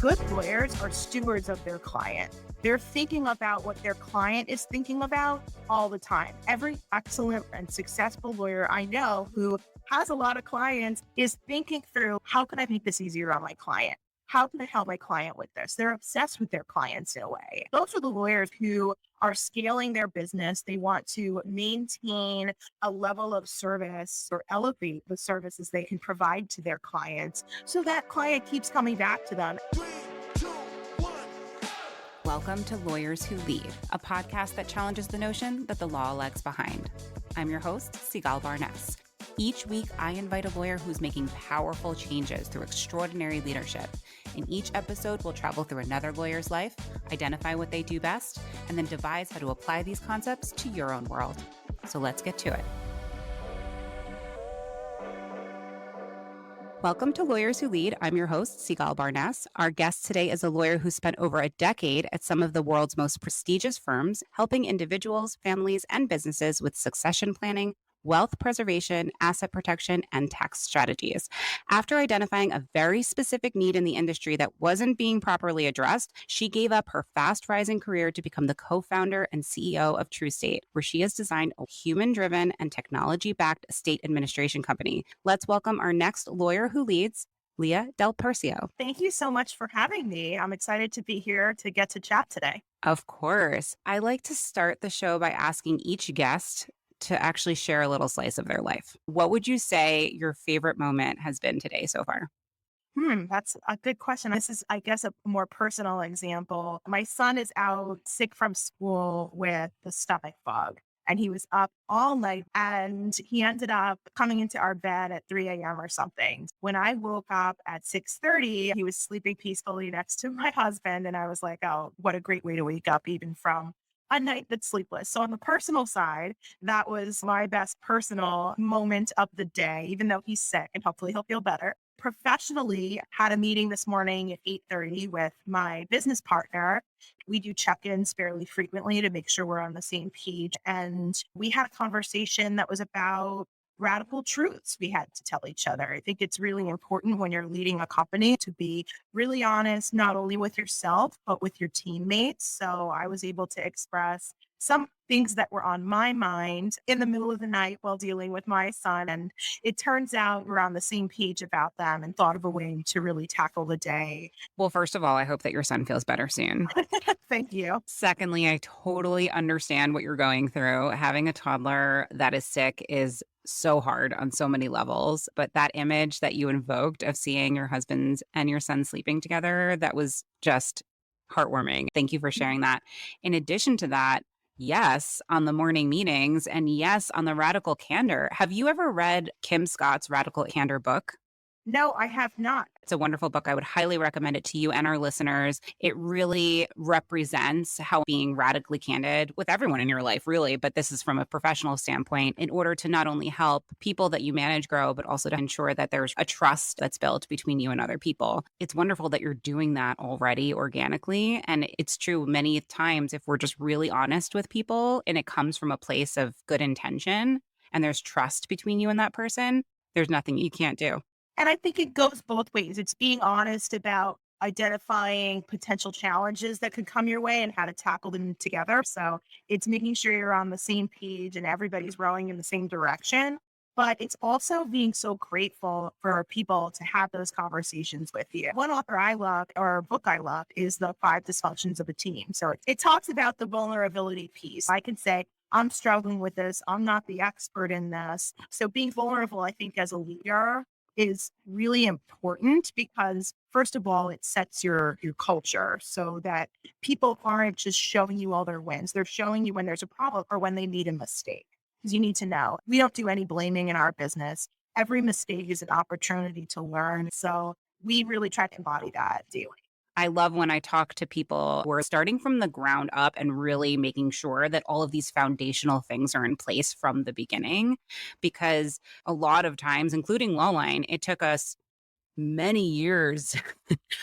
Good lawyers are stewards of their client. They're thinking about what their client is thinking about all the time. Every excellent and successful lawyer I know who has a lot of clients is thinking through, how can I make this easier on my client? How can I help my client with this? They're obsessed with their clients in a way. Those are the lawyers who are scaling their business. They want to maintain a level of service or elevate the services they can provide to their clients so that client keeps coming back to them. Welcome to Lawyers Who Lead, a podcast that challenges the notion that the law lags behind. I'm your host, Sigal Barnes. Each week, I invite a lawyer who's making powerful changes through extraordinary leadership. In each episode, we'll travel through another lawyer's life, identify what they do best, and then devise how to apply these concepts to your own world. So let's get to it. Welcome to Lawyers Who Lead. I'm your host, Sigal Barnes. Our guest today is a lawyer who spent over a decade at some of the world's most prestigious firms, helping individuals, families, and businesses with succession planning, wealth preservation, asset protection, and tax strategies. After identifying a very specific need in the industry that wasn't being properly addressed, she gave up her fast-rising career to become the co-founder and CEO of TrueState, where she has designed a human-driven and technology-backed estate administration company. Let's welcome our next lawyer who leads, Leah Del Percio. Thank you so much for having me. I'm excited to be here to get to chat today. Of course. I like to start the show by asking each guest to actually share a little slice of their life. What would you say your favorite moment has been today so far? That's a good question. This is, I guess, a more personal example. My son is out sick from school with the stomach bug, and he was up all night, and he ended up coming into our bed at 3 a.m. or something. When I woke up at 6:30, he was sleeping peacefully next to my husband, and I was like, oh, what a great way to wake up even from a night that's sleepless. So on the personal side, that was my best personal moment of the day, even though he's sick and hopefully he'll feel better. Professionally, had a meeting this morning at 8:30 with my business partner. We do check-ins fairly frequently to make sure we're on the same page. And we had a conversation that was about radical truths we had to tell each other. I think it's really important when you're leading a company to be really honest, not only with yourself, but with your teammates. So I was able to express some things that were on my mind in the middle of the night while dealing with my son. And it turns out we're on the same page about them and thought of a way to really tackle the day. Well, first of all, I hope that your son feels better soon. Thank you. Secondly, I totally understand what you're going through. Having a toddler that is sick is so hard on so many levels. But that image that you invoked of seeing your husband and your son sleeping together, that was just heartwarming. Thank you for sharing that. In addition to that, yes, on the morning meetings, and yes, on the Radical Candor. Have you ever read Kim Scott's Radical Candor book? No, I have not. It's a wonderful book. I would highly recommend it to you and our listeners. It really represents how being radically candid with everyone in your life, really, but this is from a professional standpoint, in order to not only help people that you manage grow, but also to ensure that there's a trust that's built between you and other people. It's wonderful that you're doing that already organically. And it's true many times if we're just really honest with people and it comes from a place of good intention and there's trust between you and that person, there's nothing you can't do. And I think it goes both ways. It's being honest about identifying potential challenges that could come your way and how to tackle them together. So it's making sure you're on the same page and everybody's rowing in the same direction. But it's also being so grateful for people to have those conversations with you. One author I love, or book I love, is The 5 Dysfunctions of a Team. So it talks about the vulnerability piece. I can say, I'm struggling with this. I'm not the expert in this. So being vulnerable, I think, as a leader is really important because, first of all, it sets your culture so that people aren't just showing you all their wins. They're showing you when there's a problem or when they need a mistake. Because you need to know, we don't do any blaming in our business. Every mistake is an opportunity to learn. So we really try to embody that daily. I love when I talk to people who are starting from the ground up and really making sure that all of these foundational things are in place from the beginning, because a lot of times, including Lawline, it took us many years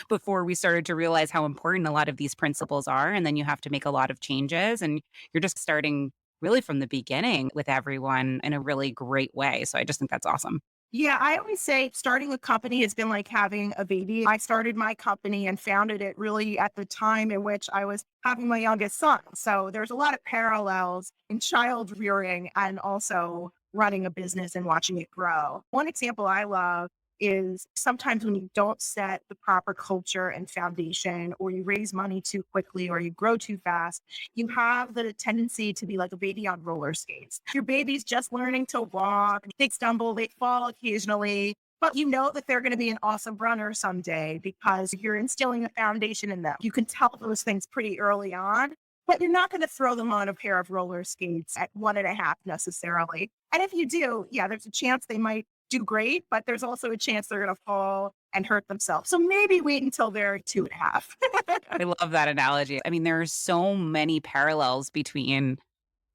before we started to realize how important a lot of these principles are. And then you have to make a lot of changes and you're just starting really from the beginning with everyone in a really great way. So I just think that's awesome. Yeah, I always say starting a company has been like having a baby. I started my company and founded it really at the time in which I was having my youngest son. So there's a lot of parallels in child rearing and also running a business and watching it grow. One example I love is sometimes when you don't set the proper culture and foundation, or you raise money too quickly, or you grow too fast, you have the tendency to be like a baby on roller skates. Your baby's just learning to walk, they stumble, they fall occasionally, but you know that they're going to be an awesome runner someday because you're instilling a foundation in them. You can tell those things pretty early on, but you're not going to throw them on a pair of roller skates at 1.5 necessarily. And if you do, yeah, there's a chance they might do great, but there's also a chance they're going to fall and hurt themselves. So maybe wait until they're 2.5. I love that analogy. I mean, there are so many parallels between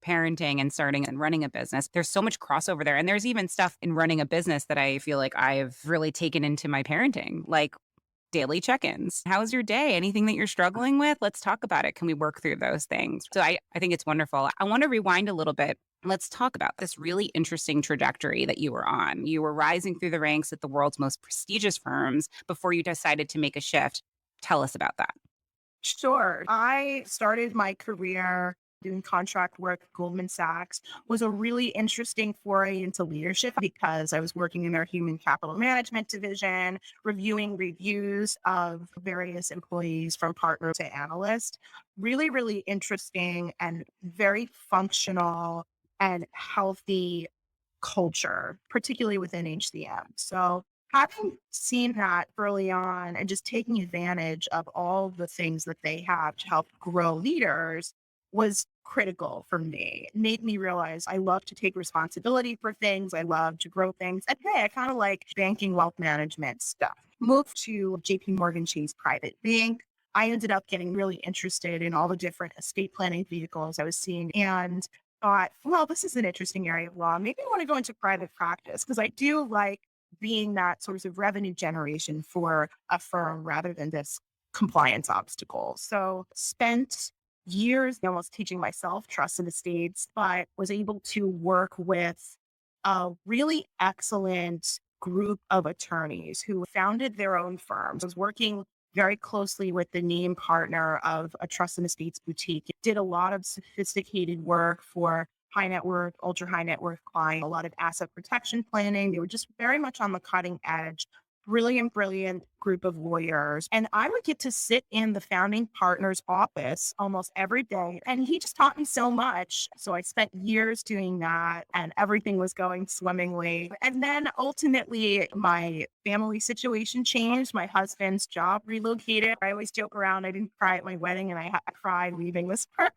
parenting and starting and running a business. There's so much crossover there. And there's even stuff in running a business that I feel like I've really taken into my parenting, like daily check-ins. How's your day? Anything that you're struggling with? Let's talk about it. Can we work through those things? So I think it's wonderful. I want to rewind a little bit. Let's talk about this really interesting trajectory that you were on. You were rising through the ranks at the world's most prestigious firms before you decided to make a shift. Tell us about that. Sure. I started my career doing contract work at Goldman Sachs. Was a really interesting foray into leadership because I was working in their human capital management division, reviewing reviews of various employees from partner to analyst. Really, really interesting and very functional and healthy culture, particularly within HCM. So having seen that early on and just taking advantage of all the things that they have to help grow leaders was critical for me. It made me realize I love to take responsibility for things. I love to grow things. And hey, I kind of like banking wealth management stuff. Moved to JP Morgan Chase Private Bank. I ended up getting really interested in all the different estate planning vehicles I was seeing and thought, well, this is an interesting area of law. Maybe I want to go into private practice because I do like being that source of revenue generation for a firm rather than this compliance obstacle. So spent years almost teaching myself trust in estates, but was able to work with a really excellent group of attorneys who founded their own firms. I was working very closely with the name partner of a trust and estates boutique. Did a lot of sophisticated work for high net worth, ultra high net worth clients, a lot of asset protection planning. They were just very much on the cutting edge. Brilliant, brilliant group of lawyers. And I would get to sit in the founding partner's office almost every day. And he just taught me so much. So I spent years doing that and everything was going swimmingly. And then ultimately, my family situation changed. My husband's job relocated. I always joke around, I didn't cry at my wedding and I cried leaving this part.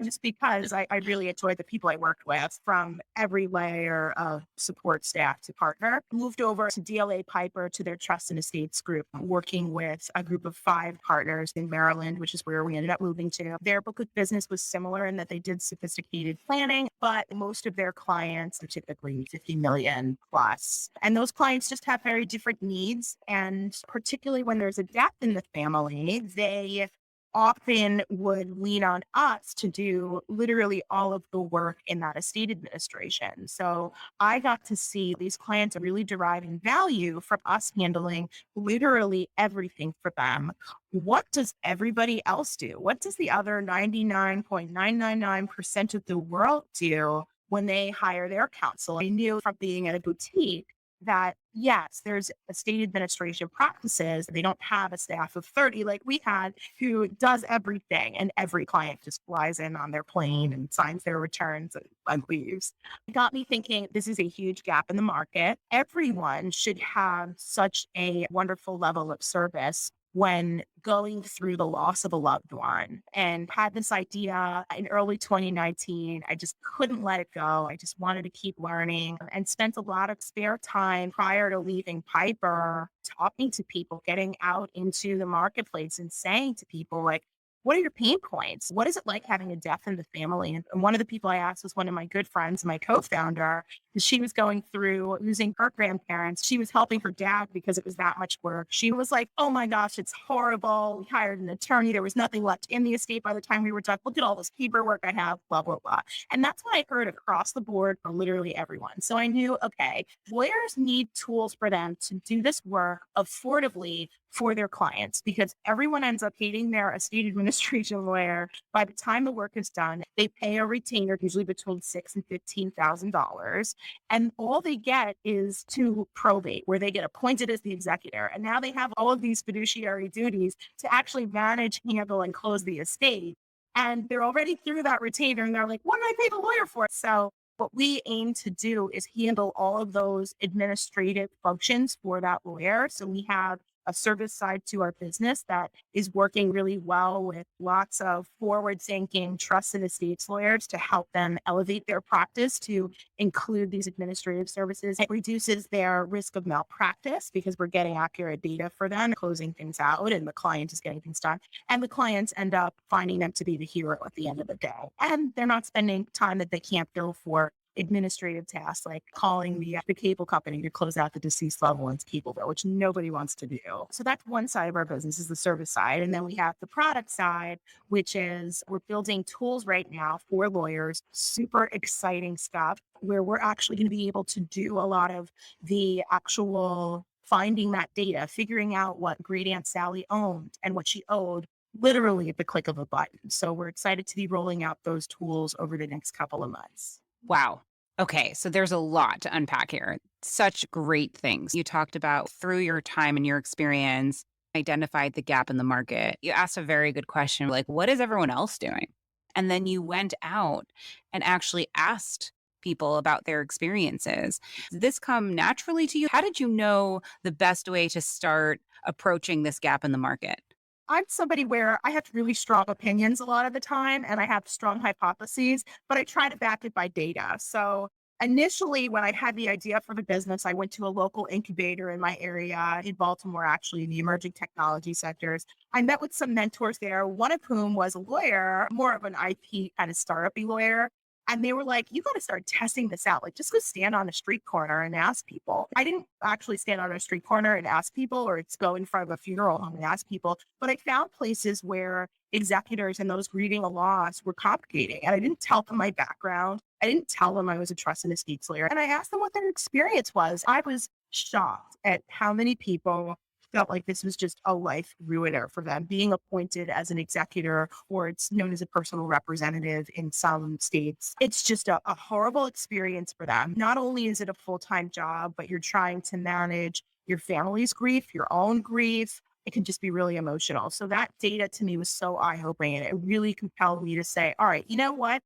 Just because I really enjoyed the people I worked with from every layer of support staff to partner. Moved over to DLA Piper to their trust and estates group, working with a group of 5 partners in Maryland, which is where we ended up moving to. Their book of business was similar in that they did sophisticated planning, but most of their clients are typically 50 million plus. And those clients just have very different needs. And particularly when there's a death in the family, they often would lean on us to do literally all of the work in that estate administration. So I got to see these clients are really deriving value from us handling literally everything for them. What does everybody else do? What does the other 99.999% of the world do when they hire their counsel? I knew from being at a boutique that yes, there's estate administration practices. They don't have a staff of 30 like we had who does everything and every client just flies in on their plane and signs their returns and leaves. It got me thinking this is a huge gap in the market. Everyone should have such a wonderful level of service when going through the loss of a loved one and had this idea in early 2019. I just couldn't let it go. I just wanted to keep learning and spent a lot of spare time prior to leaving Piper talking to people, getting out into the marketplace and saying to people like, what are your pain points? What is it like having a death in the family? And one of the people I asked was one of my good friends, my co-founder. She was going through losing her grandparents. She was helping her dad because it was that much work. She was like, oh my gosh, it's horrible. We hired an attorney. There was nothing left in the estate by the time we were done. Look at all this paperwork I have, blah, blah, blah. And that's what I heard across the board from literally everyone. So I knew, okay, lawyers need tools for them to do this work affordably for their clients because everyone ends up hating their estate administration lawyer. By the time the work is done, they pay a retainer, usually between $6,000 and $15,000, and all they get is to probate, where they get appointed as the executor. And now they have all of these fiduciary duties to actually manage, handle, and close the estate. And they're already through that retainer, and they're like, what did I pay the lawyer for? So what we aim to do is handle all of those administrative functions for that lawyer. So we have a service side to our business that is working really well with lots of forward thinking trust and estates lawyers to help them elevate their practice to include these administrative services. It reduces their risk of malpractice because we're getting accurate data for them, closing things out, and the client is getting things done. And the clients end up finding them to be the hero at the end of the day. And they're not spending time that they can't bill for administrative tasks like calling the cable company to close out the deceased loved one's cable bill, which nobody wants to do. So that's one side of our business is the service side. And then we have the product side, which is we're building tools right now for lawyers, super exciting stuff where we're actually going to be able to do a lot of the actual finding that data, figuring out what great Aunt Sally owned and what she owed literally at the click of a button. So we're excited to be rolling out those tools over the next couple of months. Wow. Okay, so there's a lot to unpack here. Such great things. You talked about through your time and your experience, identified the gap in the market. You asked a very good question like, what is everyone else doing? And then you went out and actually asked people about their experiences. Did this come naturally to you? How did you know the best way to start approaching this gap in the market? I'm somebody where I have really strong opinions a lot of the time and I have strong hypotheses, but I try to back it by data. So initially, when I had the idea for the business, I went to a local incubator in my area in Baltimore, actually in the emerging technology sectors. I met with some mentors there, one of whom was a lawyer, more of an IP kind of startup lawyer. And they were like, you got to start testing this out. Like, just go stand on a street corner and ask people. I didn't actually stand on a street corner and ask people, or it's go in front of a funeral home and ask people. But I found places where executors and those grieving a loss were congregating. And I didn't tell them my background. I didn't tell them I was a trust and estates lawyer. And I asked them what their experience was. I was shocked at how many people felt like this was just a life ruiner for them, being appointed as an executor, or it's known as a personal representative in some states. It's just a horrible experience for them. Not only is it a full-time job, but you're trying to manage your family's grief, your own grief. It can just be really emotional. So that data to me was so eye-opening, and it really compelled me to say, all right, you know what?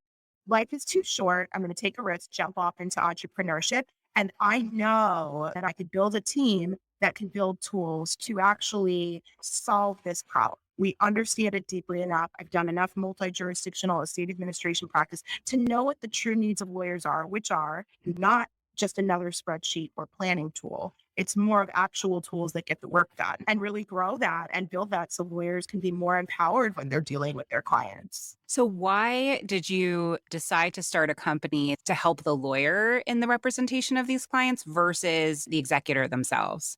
Life is too short. I'm going to take a risk, jump off into entrepreneurship. And I know that I could build a team that can build tools to actually solve this problem. We understand it deeply enough. I've done enough multi-jurisdictional estate administration practice to know what the true needs of lawyers are, which are not just another spreadsheet or planning tool. It's more of actual tools that get the work done and really grow that and build that so lawyers can be more empowered when they're dealing with their clients. So, why did you decide to start a company to help the lawyer in the representation of these clients versus the executor themselves?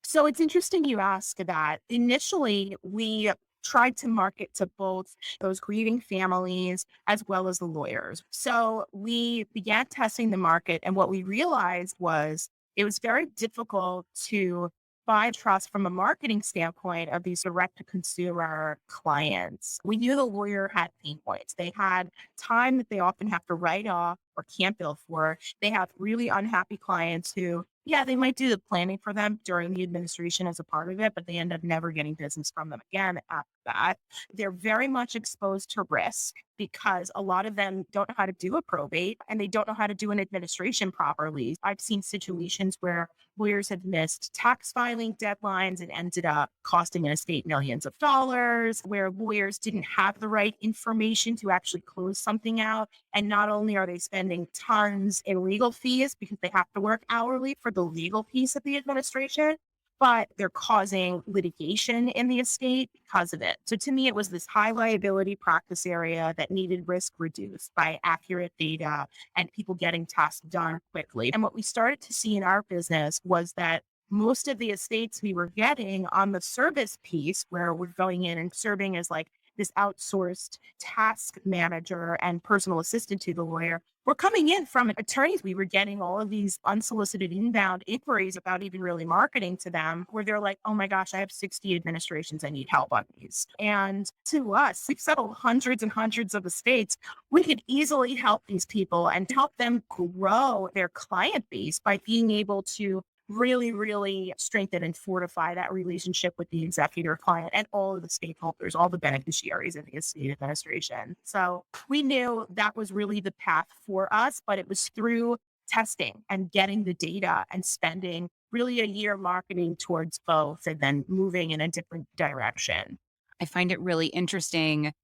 So it's interesting you ask that. Initially, we tried to market to both those grieving families as well as the lawyers. So we began testing the market, and what we realized was it was very difficult to buy trust from a marketing standpoint of these direct to consumer clients. We knew the lawyer had pain points. They had time that they often have to write off or can't bill for. They have really unhappy clients who, yeah, they might do the planning for them during the administration as a part of it, but they end up never getting business from them again after that. They're very much exposed to risk because a lot of them don't know how to do a probate and they don't know how to do an administration properly. I've seen situations where lawyers have missed tax filing deadlines and ended up costing an estate millions of dollars, where lawyers didn't have the right information to actually close something out. And not only are they spending tons in legal fees because they have to work hourly for the legal piece of the administration, but they're causing litigation in the estate because of it. So to me, it was this high liability practice area that needed risk reduced by accurate data and people getting tasks done quickly. And what we started to see in our business was that most of the estates we were getting on the service piece, where we're going in and serving as like this outsourced task manager and personal assistant to the lawyer, were coming in from attorneys. We were getting all of these unsolicited inbound inquiries about even really marketing to them, where they're like, oh my gosh, I have 60 administrations. I need help on these. And to us, we've settled hundreds and hundreds of estates. We could easily help these people and help them grow their client base by being able to really, really strengthen and fortify that relationship with the executor client and all of the stakeholders, all the beneficiaries in the estate administration. So we knew that was really the path for us, but it was through testing and getting the data and spending really a year marketing towards both and then moving in a different direction. I find it really interesting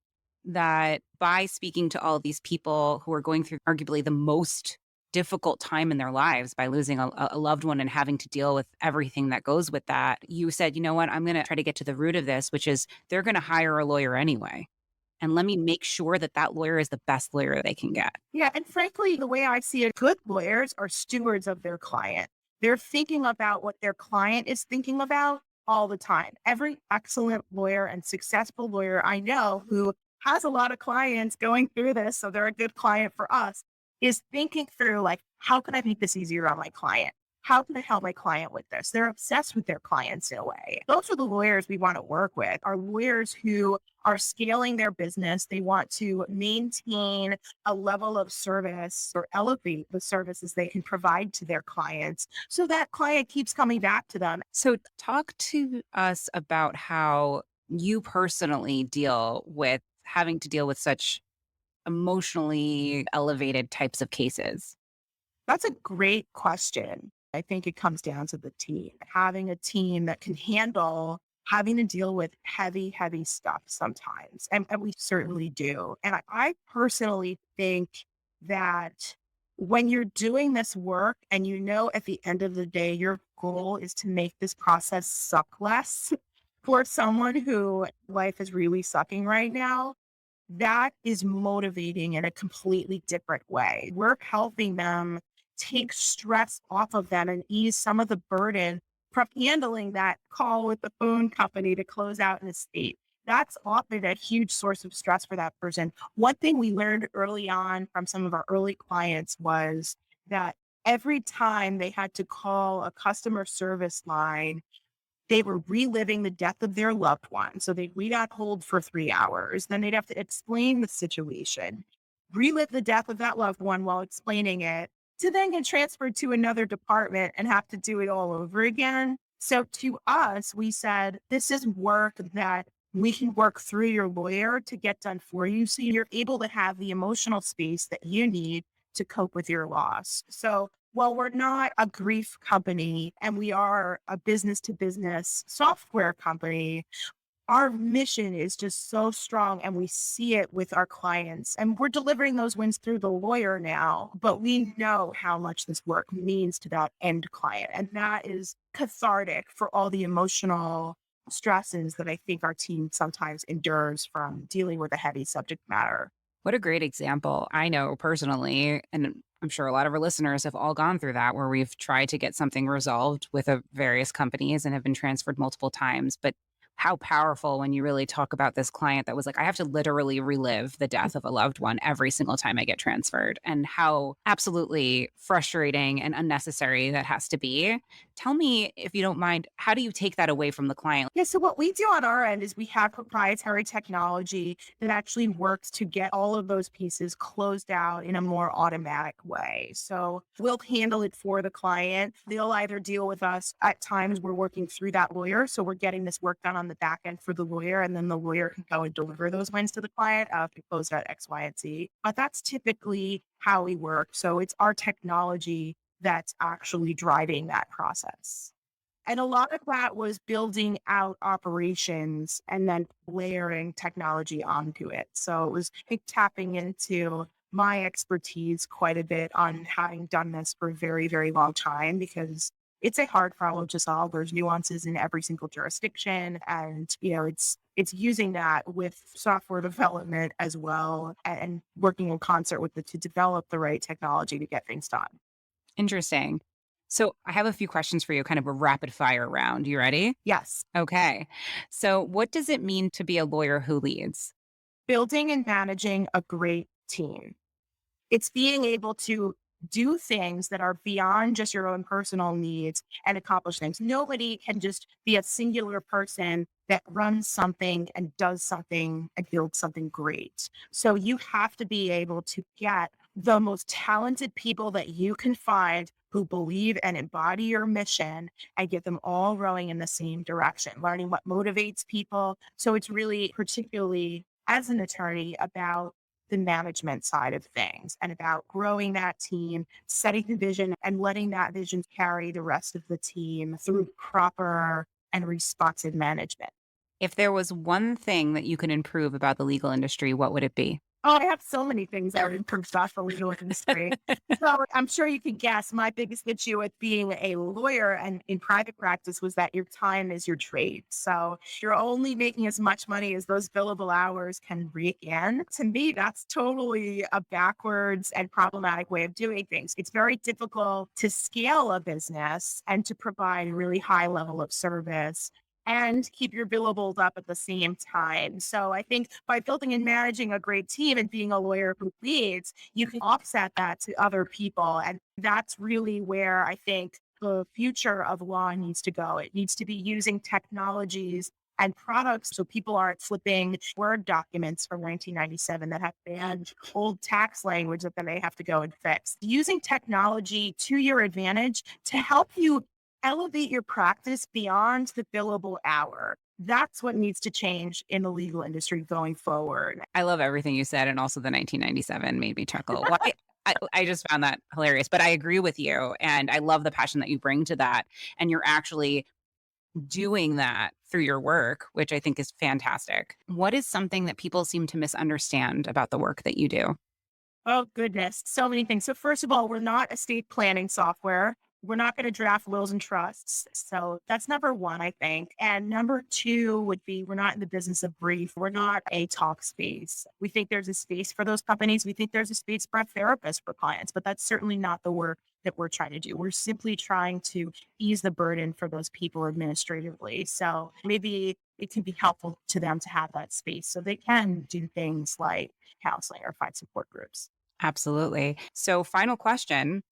that by speaking to all these people who are going through arguably the most difficult time in their lives by losing a loved one and having to deal with everything that goes with that, you said, you know what, I'm going to try to get to the root of this, which is they're going to hire a lawyer anyway. And let me make sure that that lawyer is the best lawyer they can get. Yeah. And frankly, the way I see it, good lawyers are stewards of their client. They're thinking about what their client is thinking about all the time. Every excellent lawyer and successful lawyer I know who has a lot of clients going through this, so they're a good client for us, is thinking through like, how can I make this easier on my client? How can I help my client with this? They're obsessed with their clients in a way. Those are the lawyers we want to work with, are lawyers who are scaling their business. They want to maintain a level of service or elevate the services they can provide to their clients so that client keeps coming back to them. So, talk to us about how you personally deal with having to deal with such emotionally elevated types of cases. That's a great question. I think it comes down to the team, having a team that can handle having to deal with heavy, heavy stuff sometimes. And we certainly do. And I personally think that when you're doing this work and you know at the end of the day, your goal is to make this process suck less for someone who life is really sucking right now, that is motivating in a completely different way. We're helping them take stress off of them and ease some of the burden from handling that call with the phone company to close out an estate. That's often a huge source of stress for that person. One thing we learned early on from some of our early clients was that every time they had to call a customer service line, they were reliving the death of their loved one. So they'd wait on hold for 3 hours. Then they'd have to explain the situation, relive the death of that loved one while explaining it, to then get transferred to another department and have to do it all over again. So to us, we said, this is work that we can work through your lawyer to get done for you. So you're able to have the emotional space that you need to cope with your loss. So while we're not a grief company and we are a business to business software company, our mission is just so strong and we see it with our clients. And we're delivering those wins through the lawyer now, but we know how much this work means to that end client. And that is cathartic for all the emotional stresses that I think our team sometimes endures from dealing with a heavy subject matter. What a great example. I know personally, and I'm sure a lot of our listeners have all gone through that, where we've tried to get something resolved with various companies and have been transferred multiple times. But how powerful when you really talk about this client that was like, I have to literally relive the death of a loved one every single time I get transferred, and how absolutely frustrating and unnecessary that has to be. Tell me, if you don't mind, how do you take that away from the client? Yeah, so what we do on our end is we have proprietary technology that actually works to get all of those pieces closed out in a more automatic way. So we'll handle it for the client. They'll either deal with us at times we're working through that lawyer. So we're getting this work done on the back end for the lawyer, and then the lawyer can go and deliver those wins to the client if we closed out X, Y, and Z. But that's typically how we work. So it's our technology that's actually driving that process. And a lot of that was building out operations and then layering technology onto it. So it was like tapping into my expertise quite a bit on having done this for a very, very long time because it's a hard problem to solve. There's nuances in every single jurisdiction. And, it's using that with software development as well and working in concert with to develop the right technology to get things done. Interesting. So I have a few questions for you, kind of a rapid fire round. You ready? Yes. Okay. So, what does it mean to be a lawyer who leads? Building and managing a great team. It's being able to do things that are beyond just your own personal needs and accomplish things. Nobody can just be a singular person that runs something and does something and builds something great. So you have to be able to get the most talented people that you can find who believe and embody your mission and get them all rowing in the same direction, learning what motivates people. So it's really, particularly as an attorney, about the management side of things and about growing that team, setting the vision and letting that vision carry the rest of the team through proper and responsive management. If there was one thing that you could improve about the legal industry, what would it be? Oh, I have so many things I would improve about the legal industry. So I'm sure you can guess my biggest issue with being a lawyer and in private practice was that your time is your trade. So you're only making as much money as those billable hours can rake in. To me, that's totally a backwards and problematic way of doing things. It's very difficult to scale a business and to provide a really high level of service and keep your billables up at the same time. So I think by building and managing a great team and being a lawyer who leads, you can offset that to other people. And that's really where I think the future of law needs to go. It needs to be using technologies and products so people aren't flipping Word documents from 1997 that have banned old tax language that then they have to go and fix. Using technology to your advantage to help you elevate your practice beyond the billable hour. That's what needs to change in the legal industry going forward. I love everything you said, and also the 1997 made me chuckle. Why? I just found that hilarious, but I agree with you. And I love the passion that you bring to that. And you're actually doing that through your work, which I think is fantastic. What is something that people seem to misunderstand about the work that you do? Oh, goodness. So many things. So, first of all, we're not estate planning software. We're not going to draft wills and trusts. So, that's number one, I think. And number two would be we're not in the business of brief. We're not a talk space. We think there's a space for those companies. We think there's a space for a therapist for clients, but that's certainly not the work that we're trying to do. We're simply trying to ease the burden for those people administratively. So, maybe it can be helpful to them to have that space so they can do things like counseling or find support groups. Absolutely. So, final question.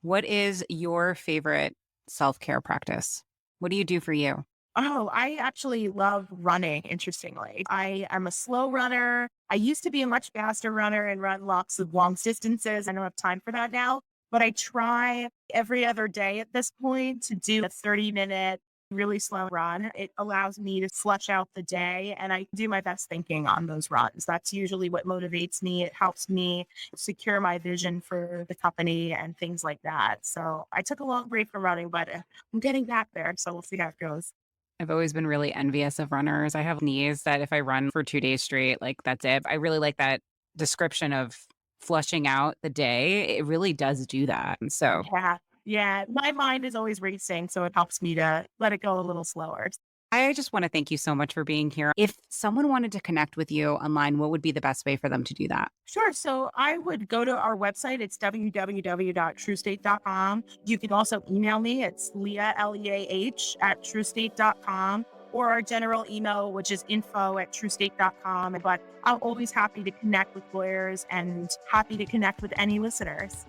What is your favorite self care practice? What do you do for you? Oh, I actually love running, interestingly. I am a slow runner. I used to be a much faster runner and run lots of long distances. I don't have time for that now, but I try every other day at this point to do a 30-minute, really slow run. It allows me to flush out the day and I do my best thinking on those runs. That's usually what motivates me. It helps me secure my vision for the company and things like that. So I took a long break from running, but I'm getting back there. So we'll see how it goes. I've always been really envious of runners. I have knees that if I run for 2 days straight, like that's it. I really like that description of flushing out the day. It really does do that. And so Yeah. Yeah. My mind is always racing, so it helps me to let it go a little slower. I just want to thank you so much for being here. If someone wanted to connect with you online, what would be the best way for them to do that? Sure. So I would go to our website. It's www.truestate.com. You can also email me. It's Leah, Leah, at truestate.com or our general email, which is info@truestate.com. But I'm always happy to connect with lawyers and happy to connect with any listeners.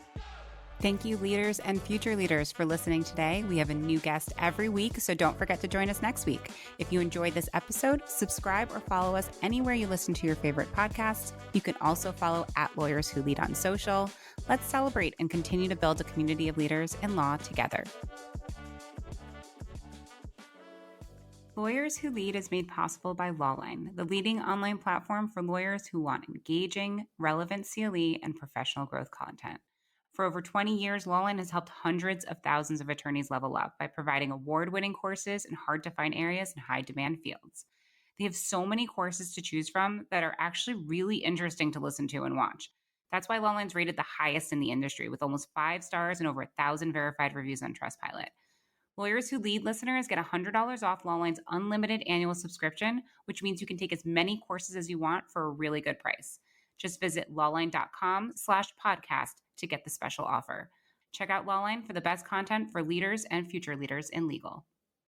Thank you, leaders and future leaders, for listening today. We have a new guest every week, so don't forget to join us next week. If you enjoyed this episode, subscribe or follow us anywhere you listen to your favorite podcasts. You can also follow @Lawyers Who Lead on social. Let's celebrate and continue to build a community of leaders in law together. Lawyers Who Lead is made possible by Lawline, the leading online platform for lawyers who want engaging, relevant CLE and professional growth content. For over 20 years, Lawline has helped hundreds of thousands of attorneys level up by providing award-winning courses in hard-to-find areas and high-demand fields. They have so many courses to choose from that are actually really interesting to listen to and watch. That's why Lawline's rated the highest in the industry with almost 5 stars and over 1,000 verified reviews on Trustpilot. Lawyers Who Lead listeners get $100 off Lawline's unlimited annual subscription, which means you can take as many courses as you want for a really good price. Just visit lawline.com/podcast to get the special offer. Check out Lawline for the best content for leaders and future leaders in legal.